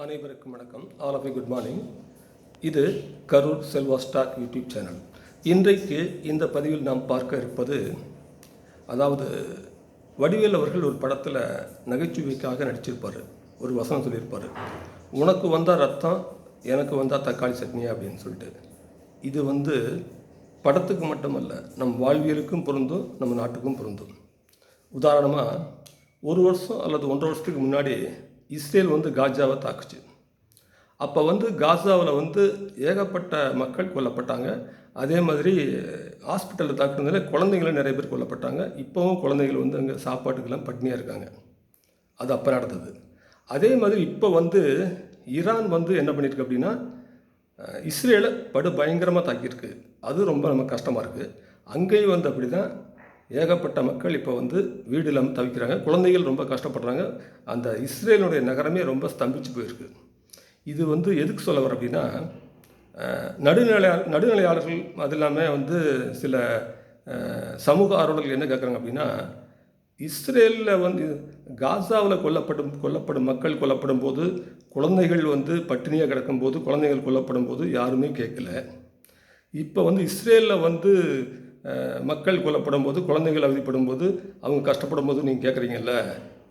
அனைவருக்கும் வணக்கம். All of good morning. இது Karur Selva stock YouTube channel. இன்றைக்கு இந்த பதிவில் நாம் பார்க்க இருப்பது, அதாவது வடிவேல் அவர்கள் ஒரு படத்தில் நகைச்சுவைக்காக நடிச்சிருப்பார். ஒரு வசனம் சொல்லியிருப்பார், உனக்கு வந்தால் ரத்தம், எனக்கு வந்தால் தக்காளி சட்னி அப்படின்னு சொல்லிட்டு. இது படத்துக்கு மட்டுமல்ல, நம் வாழ்வியலுக்கும் பொருந்தும், நம்ம நாட்டுக்கும் பொருந்தும். உதாரணமாக, ஒரு வருஷம் அல்லது 1.5 வருஷத்துக்கு முன்னாடி இஸ்ரேல் காஜாவை தாக்குச்சு. அப்போ காசாவில் ஏகப்பட்ட மக்கள் கொல்லப்பட்டாங்க. அதே மாதிரி ஹாஸ்பிட்டலில் தாக்குனதுல குழந்தைங்களும் நிறைய பேர் கொல்லப்பட்டாங்க. இப்போவும் குழந்தைகள் அங்கே சாப்பாட்டுக்கெல்லாம் பட்டினியாக இருக்காங்க. அது அப்போ நடந்தது. அதே மாதிரி இப்போ ஈரான் என்ன பண்ணியிருக்கு அப்படின்னா, இஸ்ரேலை படு பயங்கரமாக தாக்கியிருக்கு. அது ரொம்ப நமக்கு கஷ்டமாக இருக்குது. அங்கேயும் அப்படி தான் ஏகப்பட்ட மக்கள் இப்போ வீடு இல்லாமல் தவிக்கிறாங்க. குழந்தைகள் ரொம்ப கஷ்டப்படுறாங்க. அந்த இஸ்ரேலுடைய நகரமே ரொம்ப ஸ்தம்பிச்சு போயிருக்கு. இது எதுக்கு சொல்ல வர அப்படின்னா, நடுநிலையாளர்கள் அது இல்லாமல் சில சமூக ஆர்வலர்கள் என்ன கேட்குறாங்க அப்படின்னா, இஸ்ரேலில் காசாவில் கொல்லப்படும் மக்கள் கொல்லப்படும் போது, குழந்தைகள் பட்டினியாக கிடக்கும்போது, குழந்தைகள் கொல்லப்படும் போது யாருமே கேட்கல. இப்போ இஸ்ரேலில் மக்கள் கொல்லப்படும் போது, குழந்தைகள் அவதிப்படும் போது, அவங்க கஷ்டப்படும் போது நீங்கள் கேட்குறீங்கல்ல,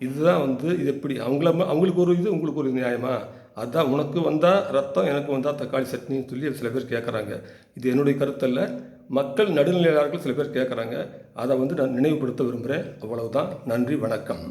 இதுதான் இது எப்படி அவங்களுக்கு ஒரு இது, உங்களுக்கு ஒரு நியாயமா? அதுதான், உனக்கு வந்தால் ரத்தம், எனக்கு வந்தால் தக்காளி சட்னின்னு சொல்லி சில பேர் கேட்குறாங்க. இது என்னுடைய கருத்தல்ல, மக்கள் நடுநிலையாளர்கள் சில பேர் கேட்குறாங்க. அதை நான் நினைவுபடுத்த விரும்புகிறேன். அவ்வளவுதான். நன்றி, வணக்கம்.